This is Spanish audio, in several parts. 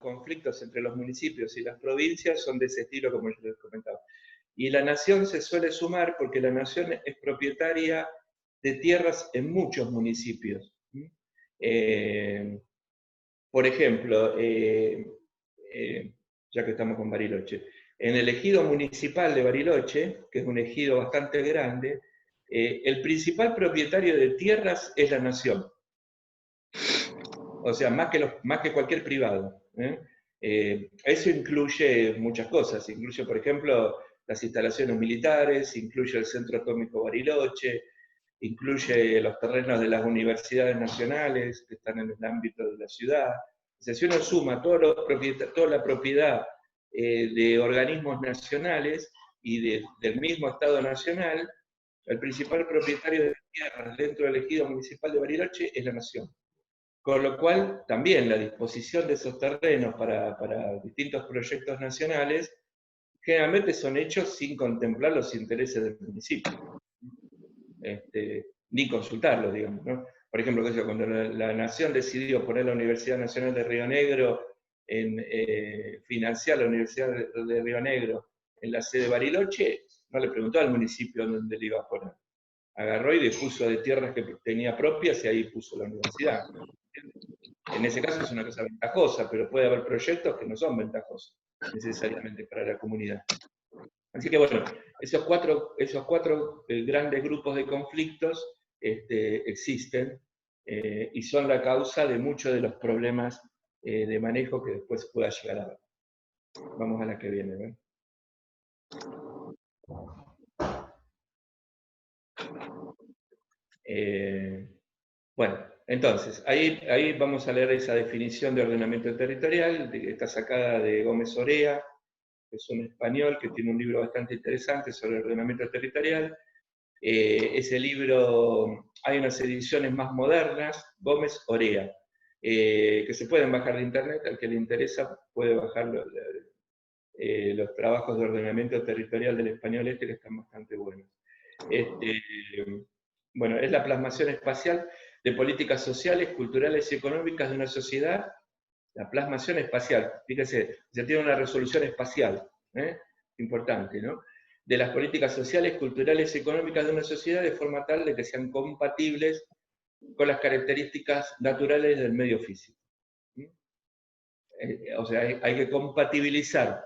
conflictos entre los municipios y las provincias son de ese estilo, como yo les comentaba. Y la nación se suele sumar porque la nación es propietaria de tierras en muchos municipios. Por ejemplo, ya que estamos con Bariloche, en el ejido municipal de Bariloche, que es un ejido bastante grande, el principal propietario de tierras es la nación. O sea, más que cualquier privado. Eso incluye muchas cosas. Incluye, por ejemplo, las instalaciones militares, incluye el Centro Atómico Bariloche, incluye los terrenos de las universidades nacionales que están en el ámbito de la ciudad. O sea, si uno suma toda la propiedad de organismos nacionales y del mismo Estado Nacional, el principal propietario de tierras dentro del ejido municipal de Bariloche es la nación. Con lo cual, también la disposición de esos terrenos para distintos proyectos nacionales generalmente son hechos sin contemplar los intereses del municipio, ni consultarlos, digamos, ¿no? Por ejemplo, cuando la Nación decidió poner la Universidad Nacional de Río Negro, financiar la Universidad de Río Negro en la sede de Bariloche, no le preguntó al municipio dónde le iba a poner. Agarró y dispuso de tierras que tenía propias y ahí puso la universidad. En ese caso es una cosa ventajosa, pero puede haber proyectos que no son ventajosos necesariamente para la comunidad. Así que bueno, esos cuatro grandes grupos de conflictos existen y son la causa de muchos de los problemas de manejo que después pueda llegar a haber. Vamos a la que viene, ¿ven? Bueno, entonces, ahí vamos a leer esa definición de ordenamiento territorial, que está sacada de Gómez Orea, que es un español que tiene un libro bastante interesante sobre ordenamiento territorial. Ese libro, hay unas ediciones más modernas, Gómez Orea, que se pueden bajar de internet, al que le interesa puede bajar los trabajos de ordenamiento territorial del español que están bastante buenos. Bueno, es la plasmación espacial de políticas sociales, culturales y económicas de una sociedad. La plasmación espacial, fíjense, ya tiene una resolución espacial, importante, ¿no? De las políticas sociales, culturales y económicas de una sociedad de forma tal de que sean compatibles con las características naturales del medio físico. O sea, hay que compatibilizar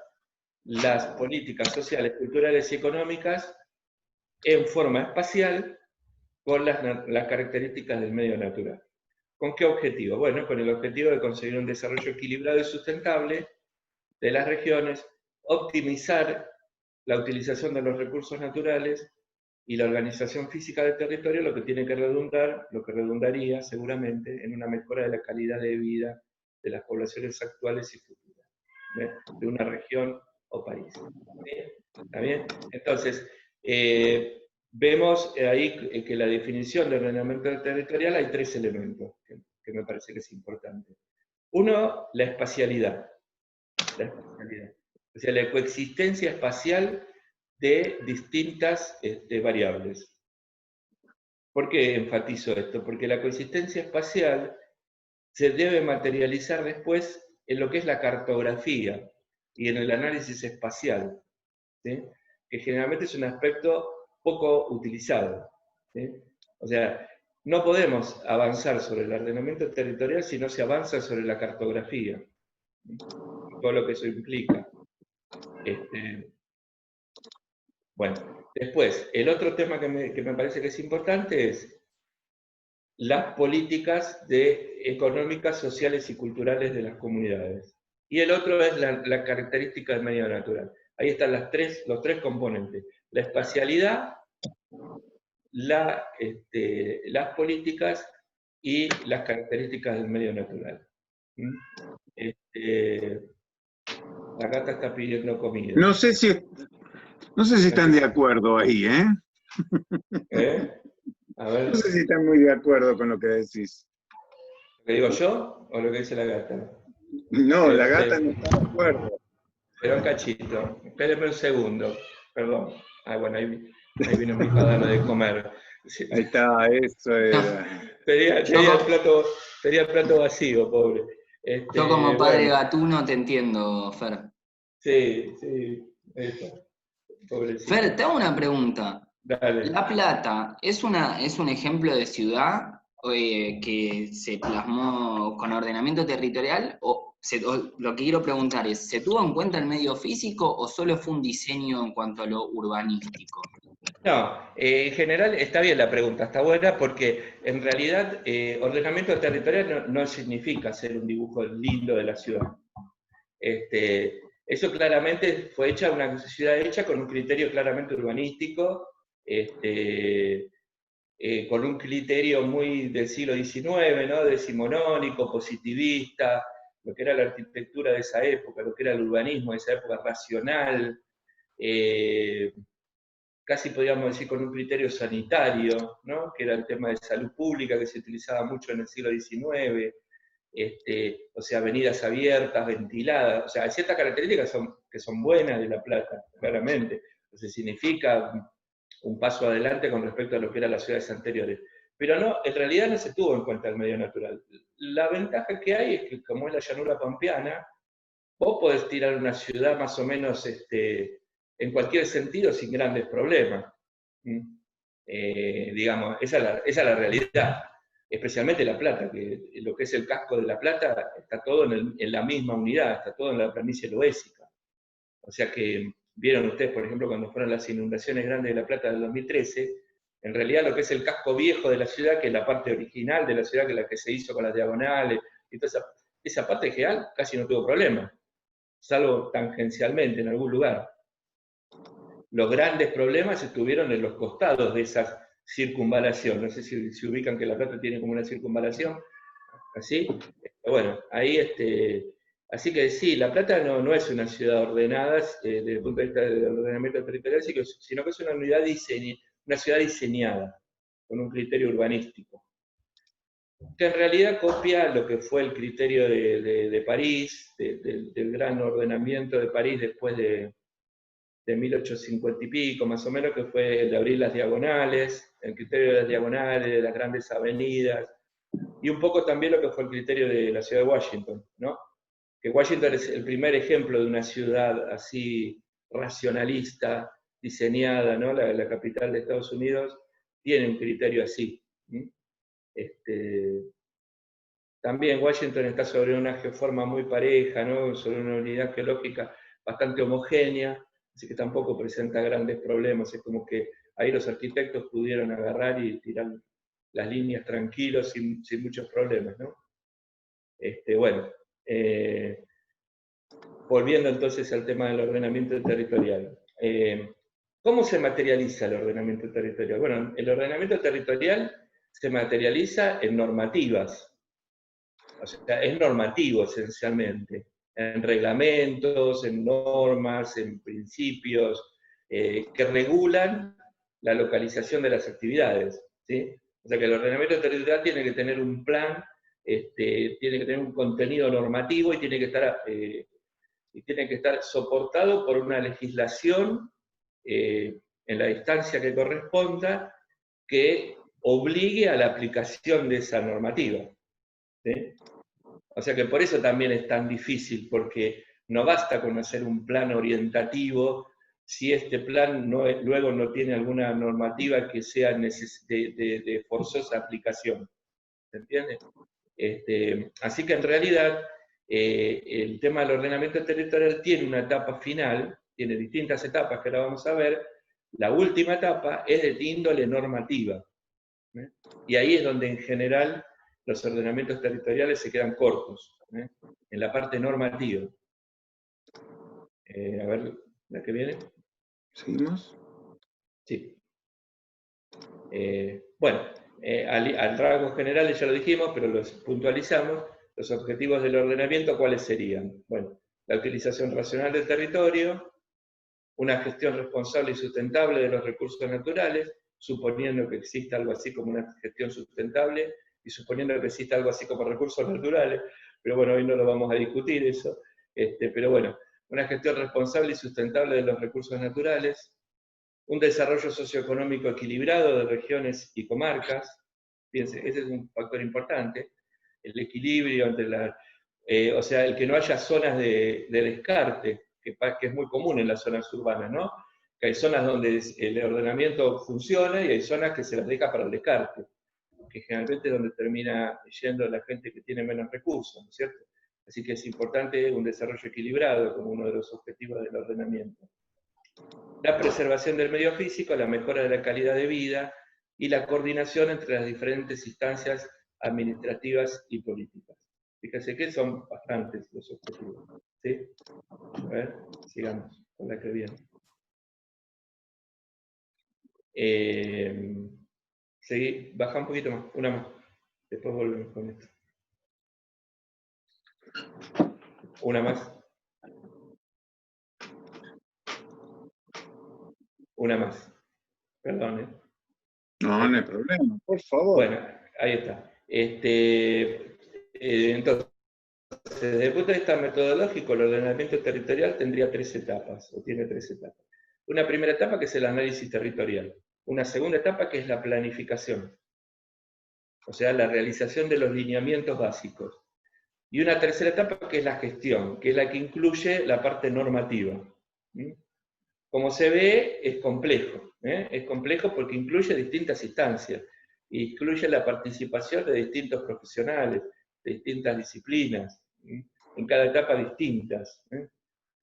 las políticas sociales, culturales y económicas en forma espacial con las características del medio natural. ¿Con qué objetivo? Bueno, con el objetivo de conseguir un desarrollo equilibrado y sustentable de las regiones, optimizar la utilización de los recursos naturales y la organización física del territorio, lo que redundaría seguramente en una mejora de la calidad de vida de las poblaciones actuales y futuras, de una región o país. ¿Está bien? Entonces, vemos ahí que la definición de ordenamiento territorial hay tres elementos que me parece que es importante. Uno, la espacialidad. O sea, la coexistencia espacial de distintas variables. ¿Por qué enfatizo esto? Porque la coexistencia espacial se debe materializar después en lo que es la cartografía y en el análisis espacial, ¿sí? Que generalmente es un aspecto poco utilizado, ¿sí? O sea, no podemos avanzar sobre el ordenamiento territorial si no se avanza sobre la cartografía, todo lo que eso implica. Bueno, después, el otro tema que me parece que es importante es las políticas económicas, sociales y culturales de las comunidades. Y el otro es la característica del medio natural. Ahí están los tres componentes. La espacialidad, las políticas y las características del medio natural. La gata está pidiendo comida. No sé si están de acuerdo ahí, ¿eh? A ver. No sé si están muy de acuerdo con lo que decís. ¿Lo que digo yo o lo que dice la gata? No, la gata no está de acuerdo. Pero un cachito. Espérenme un segundo. Perdón. Ah, bueno, ahí vino mi padano de comer. Ahí está, eso era. Tenía el plato vacío, pobre. Yo como padre Bueno, gatuno te entiendo, Fer. sí, sí, eso, pobrecito. Fer, te hago una pregunta. Dale. ¿La Plata es un ejemplo de ciudad que se plasmó con ordenamiento territorial? O lo que quiero preguntar es, ¿se tuvo en cuenta el medio físico o solo fue un diseño en cuanto a lo urbanístico? No, en general está bien la pregunta, está buena porque en realidad ordenamiento territorial no significa hacer un dibujo lindo de la ciudad. Eso claramente fue una ciudad hecha con un criterio claramente urbanístico, con un criterio muy del siglo XIX, ¿no? Decimonónico, positivista, lo que era la arquitectura de esa época, lo que era el urbanismo de esa época, racional, casi podríamos decir con un criterio sanitario, ¿no? Que era el tema de salud pública que se utilizaba mucho en el siglo XIX, o sea, avenidas abiertas, ventiladas, o sea, hay ciertas características que son buenas de La Plata, claramente, entonces significa un paso adelante con respecto a lo que eran las ciudades anteriores. Pero no, en realidad no se tuvo en cuenta el medio natural. La ventaja que hay es que, como es la llanura pampeana, vos podés tirar una ciudad más o menos en cualquier sentido sin grandes problemas. Digamos, esa es la realidad. Especialmente La Plata, que lo que es el casco de La Plata está todo en la misma unidad, está todo en la planicie loésica. O sea que vieron ustedes, por ejemplo, cuando fueron las inundaciones grandes de La Plata del 2013, en realidad lo que es el casco viejo de la ciudad, que es la parte original de la ciudad, que es la que se hizo con las diagonales, y toda esa parte general casi no tuvo problema, salvo tangencialmente en algún lugar. Los grandes problemas estuvieron en los costados de esa circunvalación. No sé si ubican que La Plata tiene como una circunvalación, así. Bueno, ahí así que sí, La Plata no es una ciudad ordenada desde el punto de vista del ordenamiento territorial, sino que es una ciudad diseñada con un criterio urbanístico, que en realidad copia lo que fue el criterio de París, del gran ordenamiento de París después de 1850 y pico, más o menos, que fue el de abrir las diagonales, el criterio de las diagonales, de las grandes avenidas, y un poco también lo que fue el criterio de la ciudad de Washington, ¿no? Que Washington es el primer ejemplo de una ciudad así racionalista, diseñada, ¿no? La capital de Estados Unidos tiene un criterio así. También Washington está sobre una geoforma muy pareja, ¿no? Sobre una unidad geológica bastante homogénea, así que tampoco presenta grandes problemas. Es como que ahí los arquitectos pudieron agarrar y tirar las líneas tranquilos, sin muchos problemas, ¿no? Bueno, volviendo entonces al tema del ordenamiento territorial. ¿Cómo se materializa el ordenamiento territorial? Bueno, el ordenamiento territorial se materializa en normativas. O sea, es normativo esencialmente, en reglamentos, en normas, en principios, que regulan la localización de las actividades, ¿sí? O sea que el ordenamiento territorial tiene que tener un plan, tiene que tener un contenido normativo y tiene que estar soportado por una legislación en la distancia que corresponda que obligue a la aplicación de esa normativa, ¿sí? O sea que por eso también es tan difícil, porque no basta con hacer un plan orientativo si este plan luego no tiene alguna normativa que sea de forzosa aplicación. ¿Se entiende? Así que en realidad el tema del ordenamiento territorial tiene una etapa final, tiene distintas etapas que ahora vamos a ver. La última etapa es de índole normativa. Y ahí es donde en general los ordenamientos territoriales se quedan cortos, en la parte normativa. A ver, la que viene. ¿Seguimos? Sí. Bueno, al rasgo general ya lo dijimos, pero los puntualizamos. Los objetivos del ordenamiento, ¿cuáles serían? Bueno, la utilización racional del territorio, una gestión responsable y sustentable de los recursos naturales, suponiendo que exista algo así como una gestión sustentable y suponiendo que exista algo así como recursos naturales, pero bueno, hoy no lo vamos a discutir eso, pero bueno, una gestión responsable y sustentable de los recursos naturales, un desarrollo socioeconómico equilibrado de regiones y comarcas, fíjense, ese es un factor importante, el equilibrio entre O sea, el que no haya zonas de descarte, que es muy común en las zonas urbanas, ¿no? Que hay zonas donde el ordenamiento funciona y hay zonas que se las deja para el descarte, que generalmente es donde termina yendo la gente que tiene menos recursos, ¿no es cierto? Así que es importante un desarrollo equilibrado como uno de los objetivos del ordenamiento. La preservación del medio físico, la mejora de la calidad de vida y la coordinación entre las diferentes instancias administrativas y políticas. Fíjense que son bastantes los objetivos. ¿Sí? A ver, sigamos con la que viene. Seguí, baja un poquito más, una más. Después volvemos con esto. Una más. Una más. Perdón, ¿eh? No, no hay problema, por favor. Bueno, ahí está. Entonces, desde el punto de vista metodológico, el ordenamiento territorial tendría 3 etapas, o tiene 3 etapas. Una primera etapa que es el análisis territorial. Una segunda etapa que es la planificación, o sea, la realización de los lineamientos básicos. Y una tercera etapa que es la gestión, que es la que incluye la parte normativa. Como se ve, es complejo. Es complejo porque incluye distintas instancias, incluye la participación de distintos profesionales, de distintas disciplinas, en cada etapa distintas.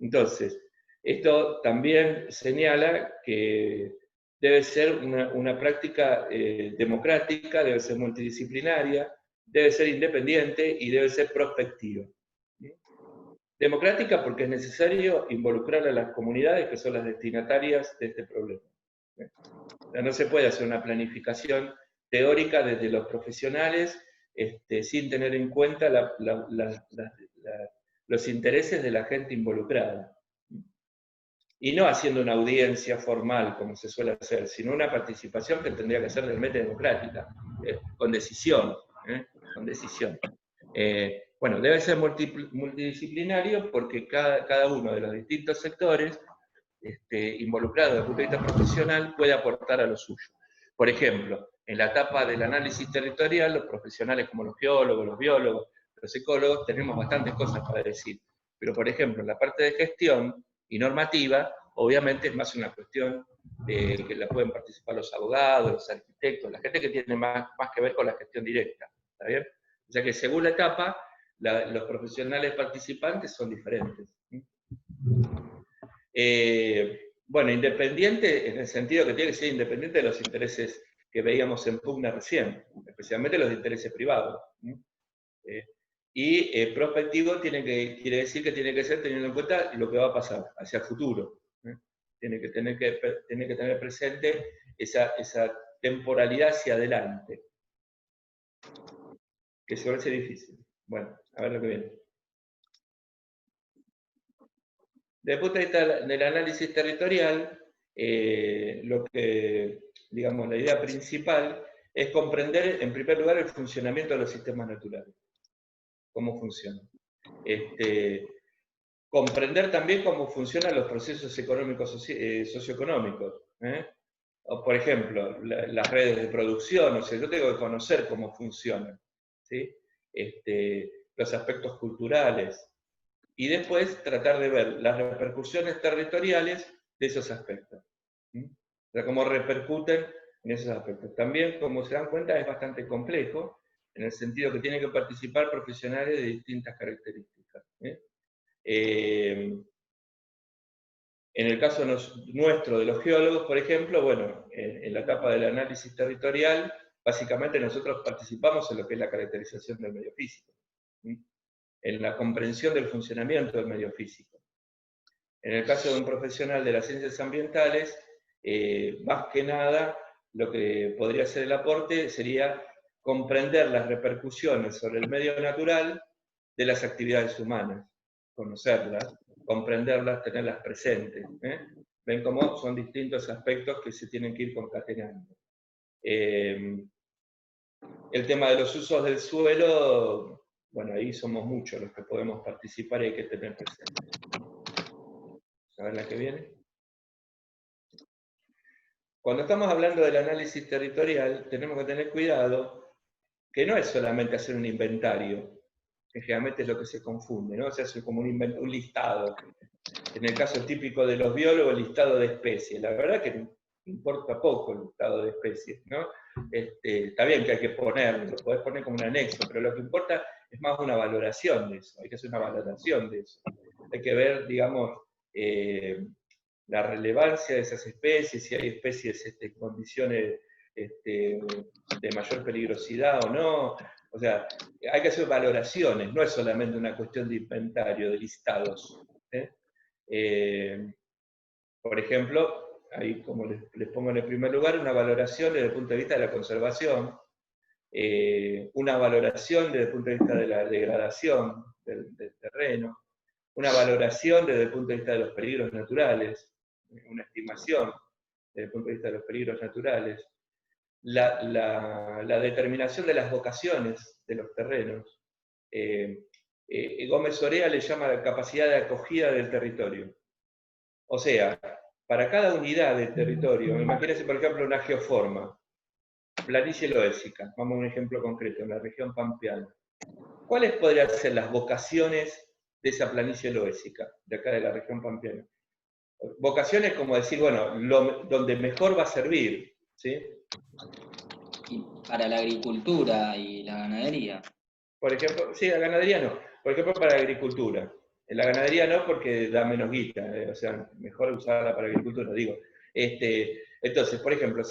Entonces, esto también señala que debe ser una práctica democrática, debe ser multidisciplinaria, debe ser independiente y debe ser prospectiva. Democrática porque es necesario involucrar a las comunidades que son las destinatarias de este problema. O sea, no se puede hacer una planificación teórica desde los profesionales sin tener en cuenta los intereses de la gente involucrada. Y no haciendo una audiencia formal, como se suele hacer, sino una participación que tendría que ser realmente democrática, con decisión. Con decisión. Bueno, debe ser multidisciplinario porque cada uno de los distintos sectores involucrados desde el punto de vista profesional puede aportar a lo suyo. Por ejemplo, en la etapa del análisis territorial, los profesionales como los geólogos, los biólogos, los ecólogos, tenemos bastantes cosas para decir. Pero, por ejemplo, en la parte de gestión y normativa, obviamente es más una cuestión que la pueden participar los abogados, los arquitectos, la gente que tiene más que ver con la gestión directa. ¿Está bien? O sea que según la etapa, los profesionales participantes son diferentes. Bueno, independiente en el sentido que tiene que ser independiente de los intereses que veíamos en pugna recién, especialmente los intereses privados. Y prospectivo quiere decir que tiene que ser teniendo en cuenta lo que va a pasar hacia el futuro. Tiene que tener presente esa temporalidad hacia adelante, que suele ser difícil. Bueno, a ver lo que viene. Desde el punto de vista del análisis territorial, digamos, la idea principal es comprender, en primer lugar, el funcionamiento de los sistemas naturales. Cómo funcionan. Comprender también cómo funcionan los procesos económicos, socioeconómicos. O, por ejemplo, las redes de producción, o sea, yo tengo que conocer cómo funcionan. ¿Sí? Los aspectos culturales. Y después tratar de ver las repercusiones territoriales de esos aspectos. O sea, cómo repercuten en esos aspectos. También, como se dan cuenta, es bastante complejo, en el sentido que tienen que participar profesionales de distintas características. En el caso nuestro de los geólogos, por ejemplo, bueno, en la etapa del análisis territorial, básicamente nosotros participamos en lo que es la caracterización del medio físico, en la comprensión del funcionamiento del medio físico. En el caso de un profesional de las ciencias ambientales, más que nada, lo que podría ser el aporte sería comprender las repercusiones sobre el medio natural de las actividades humanas, conocerlas, comprenderlas, tenerlas presentes. Ven cómo son distintos aspectos que se tienen que ir concatenando. El tema de los usos del suelo, bueno, ahí somos muchos los que podemos participar y hay que tener presente. A ver la que viene. Cuando estamos hablando del análisis territorial, tenemos que tener cuidado que no es solamente hacer un inventario, que generalmente es lo que se confunde, ¿no? Se hace como un listado. En el caso típico de los biólogos, el listado de especies. La verdad que importa poco el listado de especies, ¿no? Está bien que hay que ponerlo, lo podés poner como un anexo, pero lo que importa es más una valoración de eso, hay que hacer una valoración de eso. Hay que ver, digamos, la relevancia de esas especies, si hay especies en condiciones de mayor peligrosidad o no. O sea, hay que hacer valoraciones, no es solamente una cuestión de inventario, de listados. Por ejemplo, ahí como les pongo en el primer lugar, una valoración desde el punto de vista de la conservación, una valoración desde el punto de vista de la degradación del terreno, una valoración desde el punto de vista de los peligros naturales, una estimación desde el punto de vista de los peligros naturales, la determinación de las vocaciones de los terrenos. Gómez Orea le llama la capacidad de acogida del territorio. O sea, para cada unidad del territorio, imagínense por ejemplo una geoforma, planicie loésica, vamos a un ejemplo concreto, en la región pampeana. ¿Cuáles podrían ser las vocaciones de esa planicie loésica, de acá de la región pampeana? Vocaciones como decir, bueno, donde mejor va a servir, ¿sí? Y para la agricultura y la ganadería. Por ejemplo, sí, la ganadería no. Por ejemplo, para la agricultura. En la ganadería no, porque da menos guita, o sea, mejor usarla para la agricultura, digo. Entonces, por ejemplo,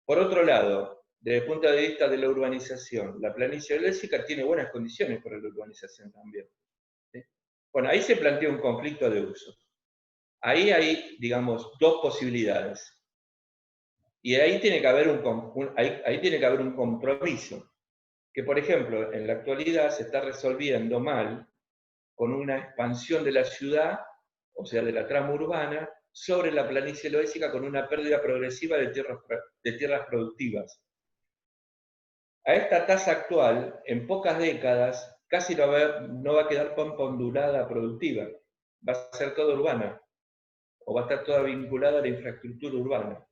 por otro lado, desde el punto de vista de la urbanización, la planicie léxica tiene buenas condiciones para la urbanización también. ¿Sí? Bueno, ahí se plantea un conflicto de uso. Ahí hay, digamos, dos posibilidades. Y ahí tiene que haber ahí tiene que haber un compromiso. Que, por ejemplo, en la actualidad se está resolviendo mal con una expansión de la ciudad, o sea, de la trama urbana, sobre la planicie loésica con una pérdida progresiva de tierras productivas. A esta tasa actual, en pocas décadas, casi no va a quedar pampa ondulada productiva, va a ser toda urbana, o va a estar toda vinculada a la infraestructura urbana.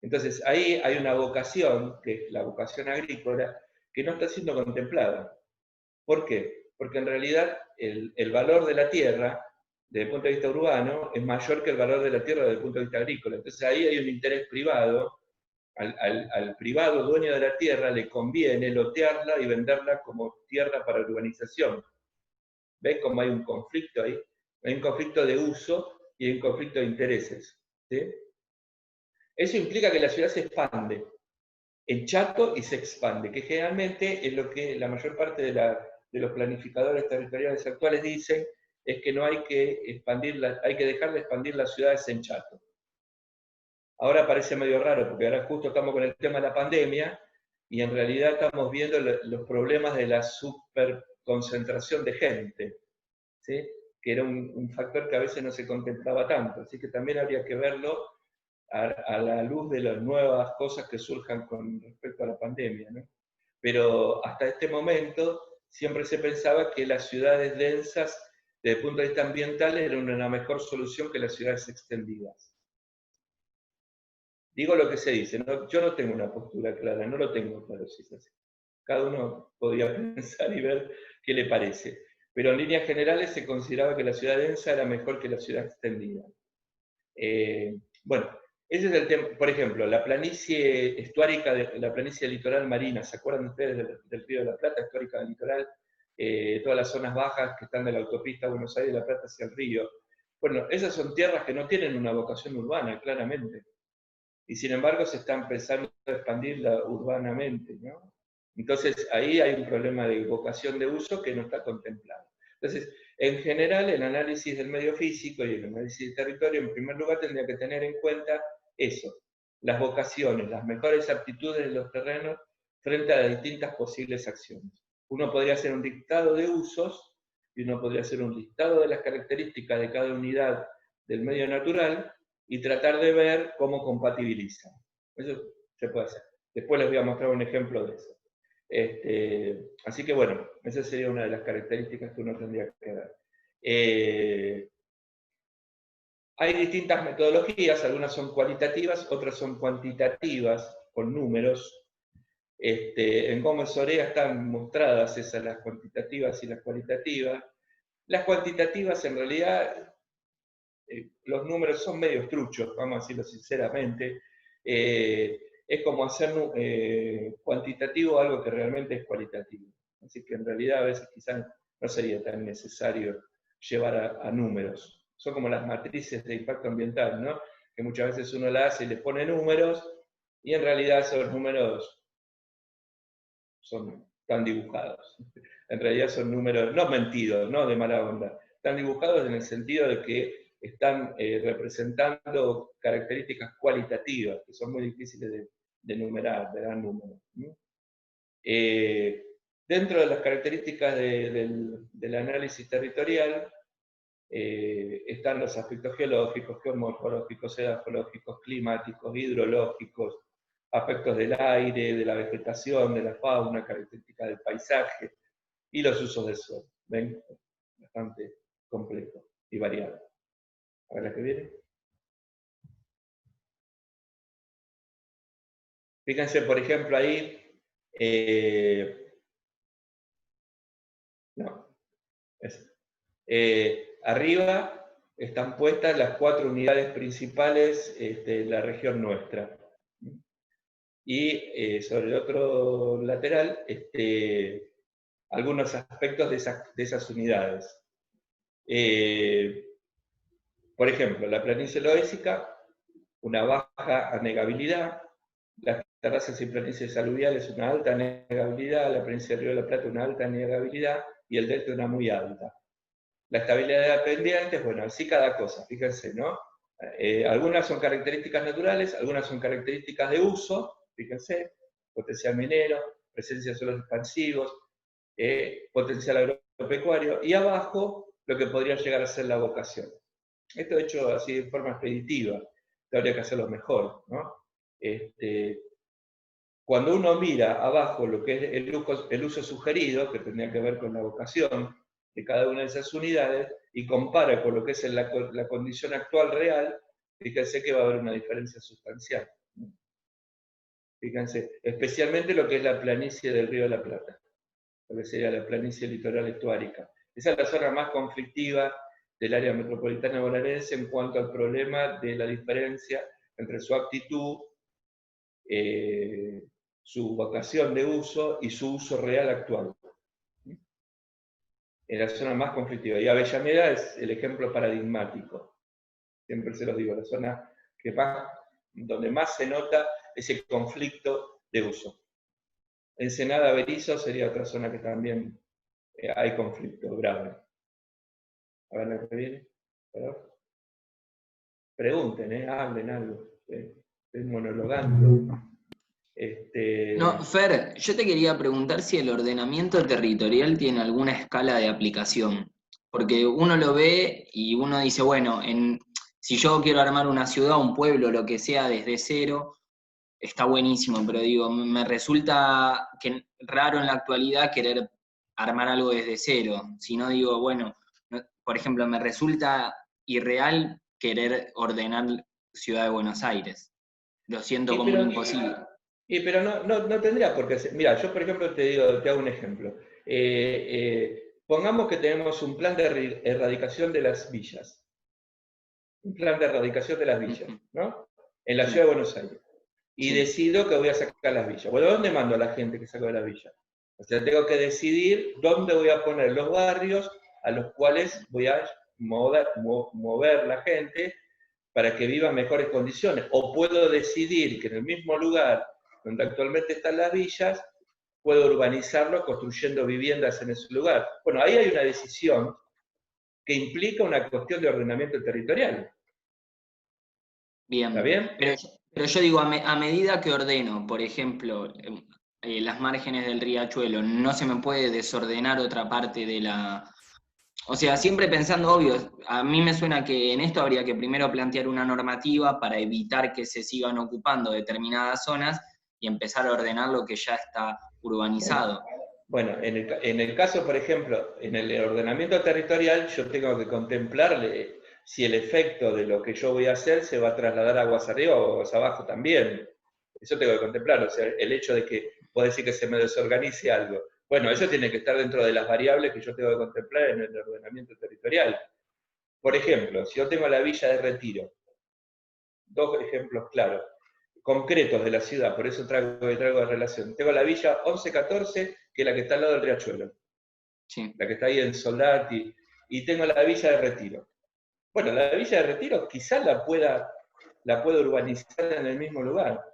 Entonces, ahí hay una vocación, que es la vocación agrícola, que no está siendo contemplada. ¿Por qué? Porque en realidad el valor de la tierra, desde el punto de vista urbano, es mayor que el valor de la tierra desde el punto de vista agrícola. Entonces ahí hay un interés privado, al privado dueño de la tierra le conviene lotearla y venderla como tierra para urbanización. ¿Ven cómo hay un conflicto ahí? Hay un conflicto de uso y hay un conflicto de intereses. ¿Sí? Eso implica que la ciudad se expande en Chaco y se expande, que generalmente es lo que la mayor parte de los planificadores territoriales actuales dicen, es que no hay que expandir, hay que dejar de expandir las ciudades en Chaco. Ahora parece medio raro, porque ahora justo estamos con el tema de la pandemia, y en realidad estamos viendo los problemas de la superconcentración de gente, ¿sí? Que era un factor que a veces no se contemplaba tanto, así que también habría que verlo a la luz de las nuevas cosas que surjan con respecto a la pandemia, ¿no? Pero hasta este momento siempre se pensaba que las ciudades densas, desde el punto de vista ambiental, eran una mejor solución que las ciudades extendidas. Digo lo que se dice, ¿no? Yo no tengo una postura clara, no lo tengo claro si es así. Cada uno podría pensar y ver qué le parece. Pero en líneas generales se consideraba que la ciudad densa era mejor que la ciudad extendida. Bueno, ese es el tema. Por ejemplo, la planicie estuárica, la planicie litoral marina, ¿se acuerdan ustedes del Río de la Plata, estuárica del litoral? Todas las zonas bajas que están de la autopista Buenos Aires de la Plata hacia el río. Bueno, esas son tierras que no tienen una vocación urbana, claramente. Y sin embargo se está empezando a expandirla urbanamente, ¿no? Entonces ahí hay un problema de vocación de uso que no está contemplado. Entonces, en general, el análisis del medio físico y el análisis del territorio, en primer lugar, tendría que tener en cuenta eso, las vocaciones, las mejores aptitudes de los terrenos frente a las distintas posibles acciones. Uno podría hacer un listado de usos y uno podría hacer un listado de las características de cada unidad del medio natural y tratar de ver cómo compatibilizan. Eso se puede hacer. Después les voy a mostrar un ejemplo de eso. Así que bueno, esa sería una de las características que uno tendría que ver. Hay distintas metodologías, algunas son cualitativas, otras son cuantitativas, con números. En Gómez Orea están mostradas esas, las cuantitativas y las cualitativas. Las cuantitativas, en realidad, los números son medio truchos, vamos a decirlo sinceramente. Es como hacer cuantitativo algo que realmente es cualitativo. Así que en realidad a veces quizás no sería tan necesario llevar a números. Son como las matrices de impacto ambiental, ¿no? Que muchas veces uno la hace y le pone números, y en realidad esos números están dibujados. En realidad son números, no mentidos, no de mala onda, están dibujados en el sentido de que están representando características cualitativas, que son muy difíciles de enumerar, de dar números. Dentro de las características del análisis territorial, están los aspectos geológicos, geomorfológicos, edafológicos, climáticos, hidrológicos, aspectos del aire, de la vegetación, de la fauna, características del paisaje y los usos del suelo. ¿Ven? Bastante complejo y variado. A ver la que viene. Fíjense, por ejemplo, ahí. Arriba están puestas las 4 unidades principales de la región nuestra. Y sobre el otro lateral, algunos aspectos de esas unidades. Por ejemplo, la planicie loésica, una baja anegabilidad, las terrazas y planicies aluviales una alta anegabilidad, la planicie del Río de la Plata una alta anegabilidad y el delta una muy alta. La estabilidad de pendientes, bueno, así cada cosa, fíjense, ¿no? Algunas son características naturales, algunas son características de uso, fíjense, potencial minero, presencia de suelos expansivos, potencial agropecuario, y abajo lo que podría llegar a ser la vocación. Esto hecho así de forma expeditiva, habría que hacerlo mejor, ¿no? Cuando uno mira abajo lo que es el uso sugerido, que tendría que ver con la vocación de cada una de esas unidades, y compara con lo que es la condición actual real, fíjense que va a haber una diferencia sustancial. Fíjense, especialmente lo que es la planicie del Río de la Plata, lo que sería la planicie litoral estuárica. Esa es la zona más conflictiva del área metropolitana bonaerense en cuanto al problema de la diferencia entre su aptitud, su vocación de uso y su uso real actual. En la zona más conflictiva. Y Avellaneda es el ejemplo paradigmático. Siempre se los digo, la zona donde más se nota ese conflicto de uso. Ensenada, Berizo sería otra zona que también hay conflicto grave. A ver la que viene. Pregunten, hablen algo. Estoy monologando. No, Fer, yo te quería preguntar si el ordenamiento territorial tiene alguna escala de aplicación. Porque uno lo ve y uno dice, bueno, si yo quiero armar una ciudad, un pueblo, lo que sea, desde cero, está buenísimo, pero digo, me resulta raro en la actualidad querer armar algo desde cero. Si no digo, bueno, por ejemplo, me resulta irreal querer ordenar Ciudad de Buenos Aires. Lo siento como un imposible. Pero no tendría por qué ser. Mira, yo por ejemplo te hago un ejemplo. Pongamos que tenemos un plan de erradicación de las villas. Un plan de erradicación de las villas, ¿no? En la ciudad de Buenos Aires. Y decido que voy a sacar las villas. Bueno, ¿dónde mando a la gente que saco de las villas? O sea, tengo que decidir dónde voy a poner los barrios a los cuales voy a mover la gente para que viva en mejores condiciones. O puedo decidir que en el mismo lugar donde actualmente están las villas, puedo urbanizarlo construyendo viviendas en ese lugar. Bueno, ahí hay una decisión que implica una cuestión de ordenamiento territorial. Bien. ¿Está bien? Pero yo digo, a medida que ordeno, por ejemplo, las márgenes del riachuelo, no se me puede desordenar otra parte de la... O sea, siempre pensando, obvio, a mí me suena que en esto habría que primero plantear una normativa para evitar que se sigan ocupando determinadas zonas y empezar a ordenar lo que ya está urbanizado. Bueno, en el caso, por ejemplo, en el ordenamiento territorial, yo tengo que contemplar si el efecto de lo que yo voy a hacer se va a trasladar aguas arriba o aguas abajo también. Eso tengo que contemplar, o sea, el hecho de que puede decir que se me desorganice algo. Bueno, eso tiene que estar dentro de las variables que yo tengo que contemplar en el ordenamiento territorial. Por ejemplo, si yo tengo la Villa de Retiro, dos ejemplos claros, concretos de la ciudad, por eso traigo de relación. Tengo la Villa 1114, que es la que está al lado del Riachuelo, Sí. la que está ahí en Soldati, y tengo la Villa de Retiro. Bueno, la Villa de Retiro quizás la pueda urbanizar en el mismo lugar,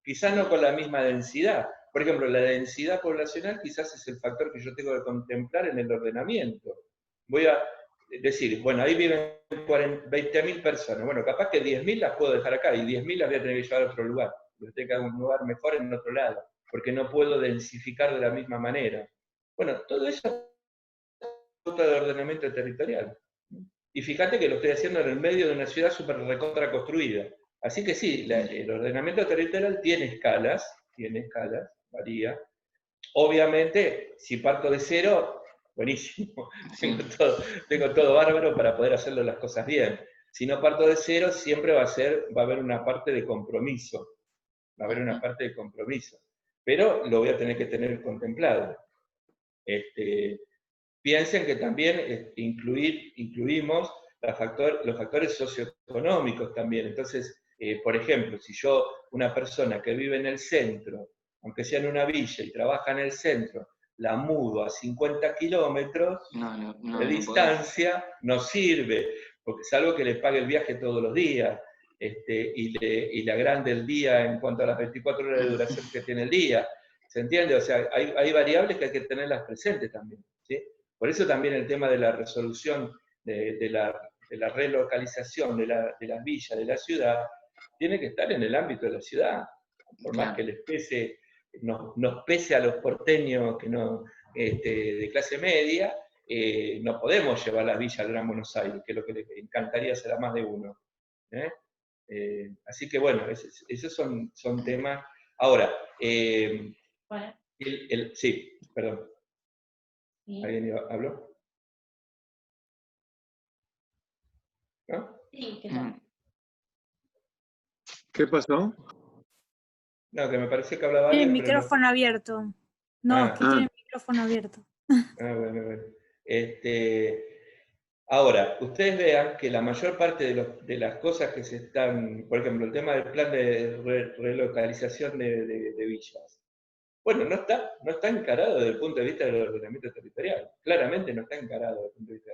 quizás no con la misma densidad. Por ejemplo, la densidad poblacional quizás es el factor que yo tengo que contemplar en el ordenamiento. Voy a decir, bueno, ahí viven 20.000 personas, bueno, capaz que 10.000 las puedo dejar acá, y 10.000 las voy a tener que llevar a otro lugar, voy a tener que ir a un lugar mejor en otro lado, porque no puedo densificar de la misma manera. Bueno, todo eso es de ordenamiento territorial. Y fíjate que lo estoy haciendo en el medio de una ciudad súper recontra construida. Así que sí, el ordenamiento territorial tiene escalas, varía. Obviamente, si parto de cero, buenísimo, tengo todo bárbaro para poder hacerlo las cosas bien. Si no parto de cero, siempre va a haber una parte de compromiso. Va a haber una parte de compromiso. Pero lo voy a tener que tener contemplado. Piensen que también incluimos los factores socioeconómicos también. Entonces, por ejemplo, si yo, una persona que vive en el centro, aunque sea en una villa y trabaja en el centro, la mudo a 50 kilómetros de distancia, no sirve, porque es algo que le pague el viaje todos los días, y le agrande el día en cuanto a las 24 horas de duración que tiene el día. ¿Se entiende? O sea, hay variables que hay que tenerlas presentes también, ¿sí? Por eso también el tema de la resolución de la relocalización de las villas, de la ciudad, tiene que estar en el ámbito de la ciudad. Por más que les pese, nos pese a los porteños que no, de clase media, no podemos llevar la villa al Gran Buenos Aires, que es lo que les encantaría hacer a más de uno. Así que bueno, esos son temas. Ahora, sí, perdón. ¿Alguien habló? ¿No? Sí, ¿qué tal? ¿Qué pasó? No, que me pareció que hablaba Tiene el alguien, pero no. micrófono abierto. No, es que tiene el micrófono abierto. Bueno. Ahora, ustedes vean que la mayor parte de las cosas que se están, por ejemplo, el tema del plan de relocalización de villas, bueno, no está encarado desde el punto de vista del ordenamiento territorial. Claramente no está encarado desde el punto de vista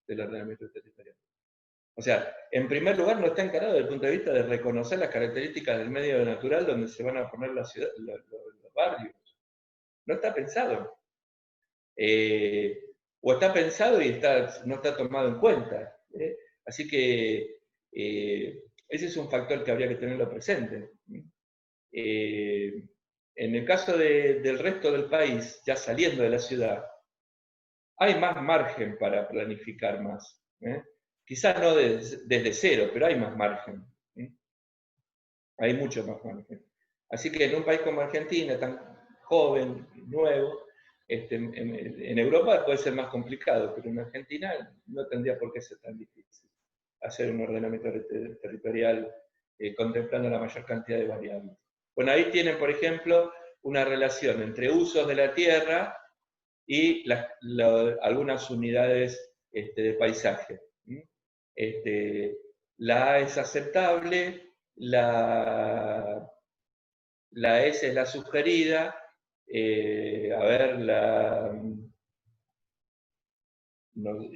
del ordenamiento territorial. O sea, en primer lugar, no está encarado desde el punto de vista de reconocer las características del medio natural donde se van a poner los barrios. No está pensado. O está pensado y no está tomado en cuenta. Así que ese es un factor que habría que tenerlo presente. En el caso del resto del país, ya saliendo de la ciudad, hay más margen para planificar más. Quizás no desde cero, pero hay más margen. Hay mucho más margen. Así que en un país como Argentina, tan joven, nuevo, en Europa puede ser más complicado, pero en Argentina no tendría por qué ser tan difícil hacer un ordenamiento territorial contemplando la mayor cantidad de variables. Bueno, ahí tienen, por ejemplo, una relación entre usos de la tierra y algunas unidades de paisaje. La A es aceptable, la S es la sugerida,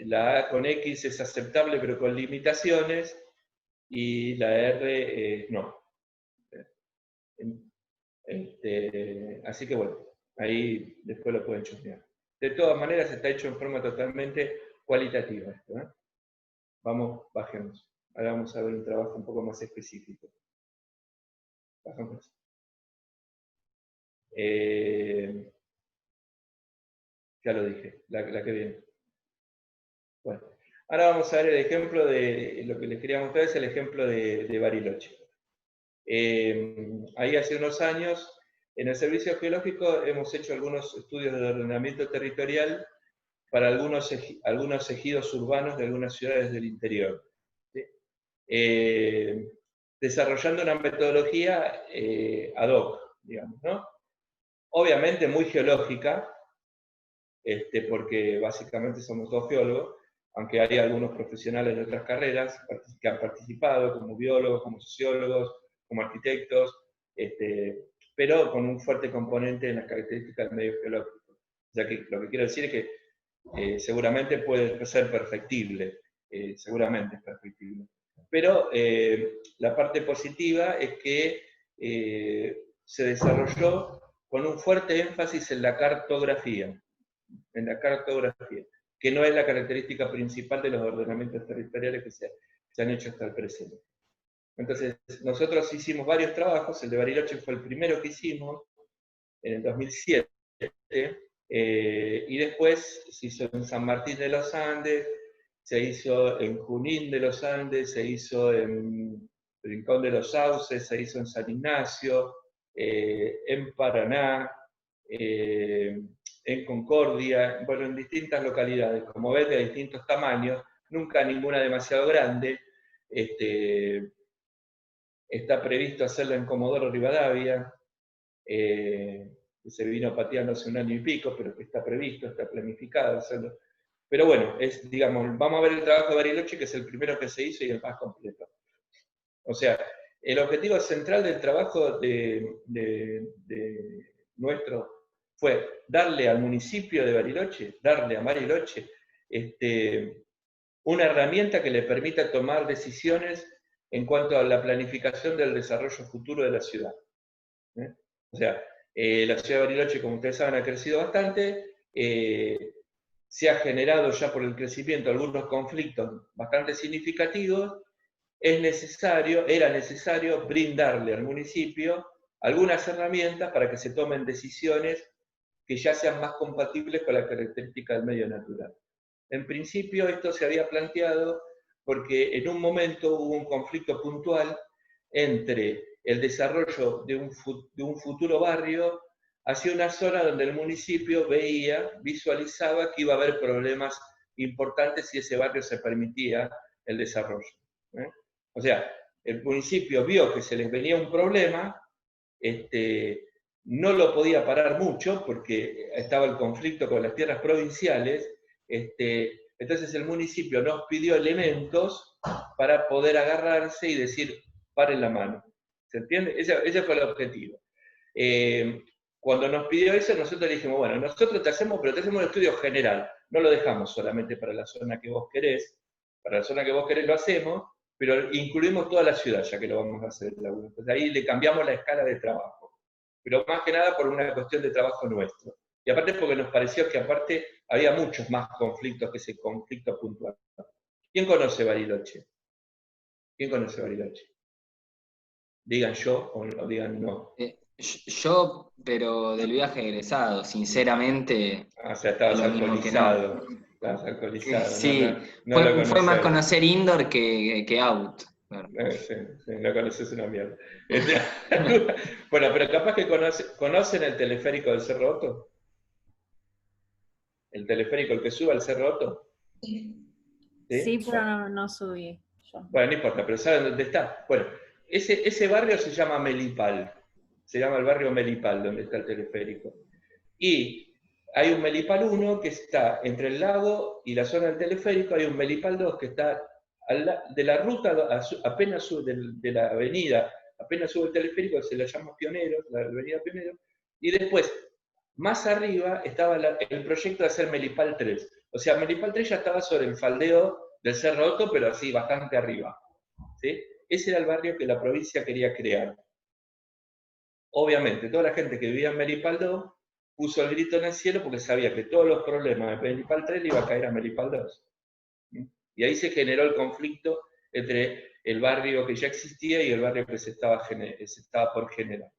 la A con X es aceptable pero con limitaciones, y la R no. Así que bueno, ahí después lo pueden chusmear. De todas maneras está hecho en forma totalmente cualitativa esto, ¿eh? Vamos, bajemos. Ahora vamos a ver un trabajo un poco más específico. Bajamos. Ya lo dije, la que viene. Bueno, ahora vamos a ver el ejemplo de lo que les quería mostrar, es el ejemplo de Bariloche. Ahí hace unos años, en el Servicio Geológico hemos hecho algunos estudios de ordenamiento territorial para algunos ejidos urbanos de algunas ciudades del interior. ¿Sí? Desarrollando una metodología ad hoc, digamos, ¿no? obviamente muy geológica, porque básicamente somos todos geólogos, aunque hay algunos profesionales de otras carreras que han participado, como biólogos, como sociólogos, como arquitectos, pero con un fuerte componente en las características del medio geológico. O sea que lo que quiero decir es que seguramente puede ser perfectible, seguramente es perfectible. Pero la parte positiva es que se desarrolló con un fuerte énfasis en la cartografía, que no es la característica principal de los ordenamientos territoriales que se han hecho hasta el presente. Entonces, nosotros hicimos varios trabajos, el de Bariloche fue el primero que hicimos, en el 2007, y después se hizo en San Martín de los Andes, se hizo en Junín de los Andes, se hizo en Rincón de los Sauces, se hizo en San Ignacio, en Paraná, en Concordia, bueno, en distintas localidades, como ves, de distintos tamaños, nunca ninguna demasiado grande. Está previsto hacerlo en Comodoro Rivadavia, que se vino pateando hace un año y pico, pero que está previsto, está planificado hacerlo. Pero bueno, digamos, vamos a ver el trabajo de Bariloche, que es el primero que se hizo y el más completo. O sea, el objetivo central del trabajo de nuestro fue darle al municipio de Bariloche, darle a Bariloche, una herramienta que le permita tomar decisiones en cuanto a la planificación del desarrollo futuro de la ciudad. O sea, la ciudad de Bariloche, como ustedes saben, ha crecido bastante, se ha generado ya por el crecimiento algunos conflictos bastante significativos, era necesario brindarle al municipio algunas herramientas para que se tomen decisiones que ya sean más compatibles con la característica del medio natural. En principio esto se había planteado porque en un momento hubo un conflicto puntual entre el desarrollo de un futuro barrio hacia una zona donde el municipio visualizaba que iba a haber problemas importantes si ese barrio se permitía el desarrollo. O sea, el municipio vio que se les venía un problema, no lo podía parar mucho porque estaba el conflicto con las tierras provinciales, entonces el municipio nos pidió elementos para poder agarrarse y decir, paren la mano. ¿Se entiende? Ese fue el objetivo. Cuando nos pidió eso, nosotros le dijimos, bueno, nosotros te hacemos, pero te hacemos un estudio general, no lo dejamos solamente para la zona que vos querés, para la zona que vos querés lo hacemos, pero incluimos toda la ciudad, ya que lo vamos a hacer. Entonces ahí le cambiamos la escala de trabajo, pero más que nada por una cuestión de trabajo nuestro. Y aparte porque nos pareció que aparte había muchos más conflictos que ese conflicto puntual. ¿Quién conoce Bariloche? ¿Quién conoce Bariloche? Digan yo o digan no. Yo, pero del viaje egresado, sinceramente. O sea, estabas alcoholizado. Estabas alcoholizado. Sí, no fue más conocer indoor que out. Claro. Sí, no conoces una mierda. Bueno, pero capaz que conocen el teleférico del Cerro Otto. ¿El teleférico, el que sube al Cerro Otto? Sí, pero no subí yo. Bueno, no importa, pero ¿saben dónde está? Bueno, ese barrio se llama Melipal. Se llama el barrio Melipal, donde está el teleférico. Y hay un Melipal 1 que está entre el lago y la zona del teleférico, hay un Melipal 2 que está de la ruta, apenas sube de la avenida, apenas sube el teleférico, se la llama Pioneros, la avenida Pioneros, y después, más arriba, estaba el proyecto de hacer Melipal 3. O sea, Melipal 3 ya estaba sobre el faldeo del Cerro Otto, pero así, bastante arriba. ¿Sí? Ese era el barrio que la provincia quería crear. Obviamente, toda la gente que vivía en Melipal 2 puso el grito en el cielo porque sabía que todos los problemas de Melipal 3 le iban a caer a Melipal 2. Y ahí se generó el conflicto entre el barrio que ya existía y el barrio que se estaba por generar.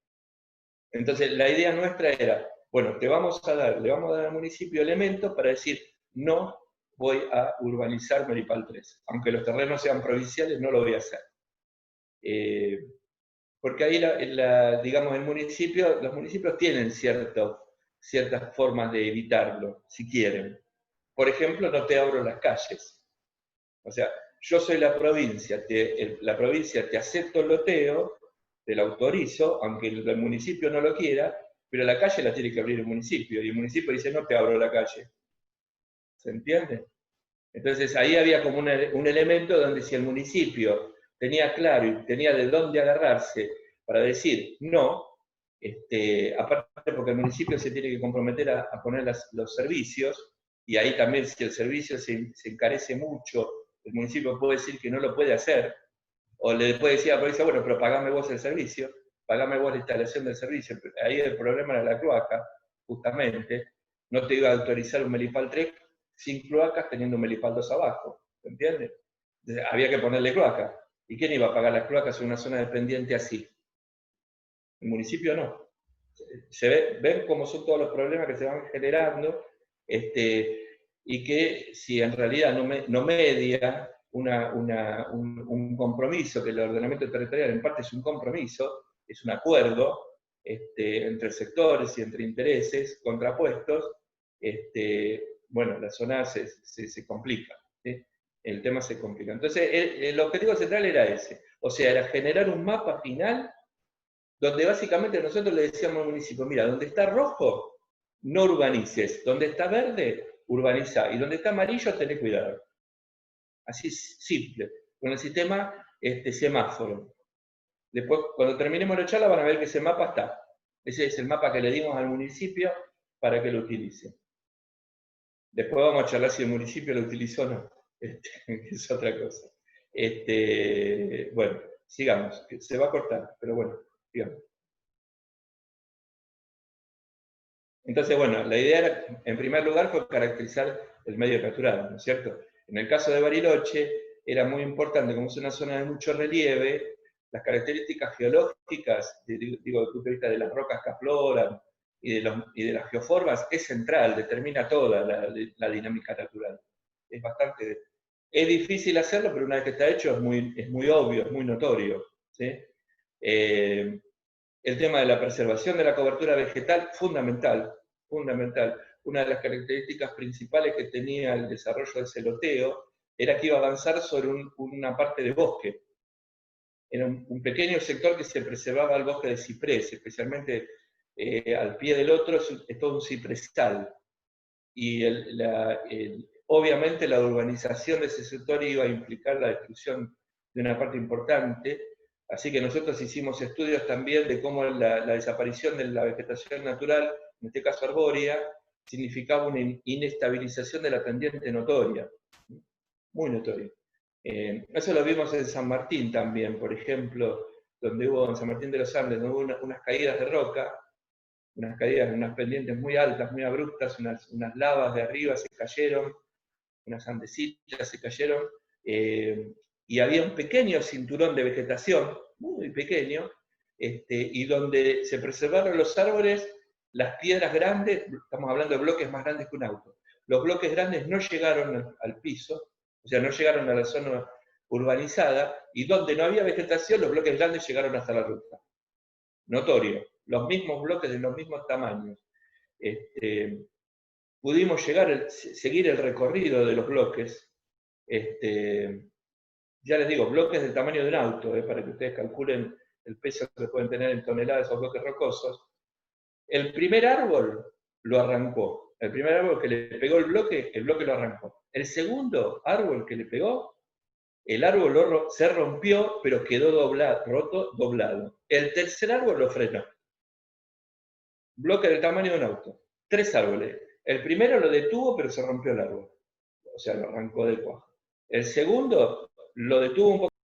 Entonces, la idea nuestra era, bueno, le vamos a dar al municipio elementos para decir, no voy a urbanizar Melipal 3. Aunque los terrenos sean provinciales, no lo voy a hacer. Porque ahí, digamos, los municipios tienen ciertas formas de evitarlo, si quieren. Por ejemplo, no te abro las calles. O sea, yo soy la provincia, la provincia te acepto el loteo, te lo autorizo, aunque el municipio no lo quiera, pero la calle la tiene que abrir el municipio, y el municipio dice, no te abro la calle. ¿Se entiende? Entonces ahí había como un elemento donde si el municipio tenía claro y tenía de dónde agarrarse para decir no, aparte porque el municipio se tiene que comprometer a poner los servicios, y ahí también si el servicio se encarece mucho, el municipio puede decir que no lo puede hacer, o le puede decir a la policía, bueno, pero pagame vos el servicio, pagame vos la instalación del servicio. Ahí el problema era la cloaca, justamente. No te iba a autorizar un Melipal 3 sin cloacas teniendo un Melipal 2 abajo, ¿se entiende? Entonces, había que ponerle cloaca. ¿Y quién iba a pagar las cloacas en una zona dependiente así? El municipio no. Ven cómo son todos los problemas que se van generando, y que si en realidad no media un compromiso, que el ordenamiento territorial en parte es un compromiso, es un acuerdo entre sectores y entre intereses contrapuestos, bueno, la zona se complica, ¿sí? El tema se complica. Entonces, el objetivo central era ese, o sea, era generar un mapa final donde básicamente nosotros le decíamos al municipio, mira, donde está rojo, no urbanices, donde está verde, urbaniza, y donde está amarillo, tenés cuidado. Así simple, con el sistema semáforo. Después, cuando terminemos la charla, van a ver que ese mapa está. Ese es el mapa que le dimos al municipio para que lo utilice. Después vamos a charlar si el municipio lo utilizó o no. Es otra cosa. Bueno, sigamos. Se va a cortar, pero bueno, sigamos. Entonces, bueno, la idea era, en primer lugar, fue caracterizar el medio natural, ¿no es cierto? En el caso de Bariloche, era muy importante, como es una zona de mucho relieve, las características geológicas, digo, desde el punto de vista de las rocas que afloran y de las geoformas, es central, determina toda la dinámica natural. Es bastante... Es difícil hacerlo, pero una vez que está hecho es muy obvio, es muy notorio, ¿sí? El tema de la preservación de la cobertura vegetal, fundamental, fundamental. Una de las características principales que tenía el desarrollo del celoteo era que iba a avanzar sobre una parte de bosque. Era un pequeño sector que se preservaba el bosque de ciprés, especialmente al pie del otro es todo un cipresal. Y obviamente la urbanización de ese sector iba a implicar la destrucción de una parte importante. Así que nosotros hicimos estudios también de cómo la desaparición de la vegetación natural, en este caso arbórea, significaba una inestabilización de la pendiente notoria, muy notoria. Eso lo vimos en San Martín también, por ejemplo, donde hubo en San Martín de los Andes, donde hubo unas caídas de roca, unas pendientes muy altas, muy abruptas, unas lavas de arriba se cayeron, unas andesitas se cayeron, y había un pequeño cinturón de vegetación, muy pequeño, y donde se preservaron los árboles, las piedras grandes, estamos hablando de bloques más grandes que un auto, los bloques grandes no llegaron al piso, o sea, no llegaron a la zona urbanizada, y donde no había vegetación, los bloques grandes llegaron hasta la ruta. Notorio, los mismos bloques de los mismos tamaños. Pudimos seguir el recorrido de los bloques, ya les digo, bloques del tamaño de un auto, para que ustedes calculen el peso que pueden tener en toneladas esos bloques rocosos. El primer árbol lo arrancó. El primer árbol que le pegó el bloque lo arrancó. El segundo árbol que le pegó, el árbol se rompió, pero quedó doblado. El tercer árbol lo frenó. Bloque del tamaño de un auto. 3 árboles. El primero lo detuvo, pero se rompió el árbol. O sea, lo arrancó del cuajo. El segundo lo detuvo un poco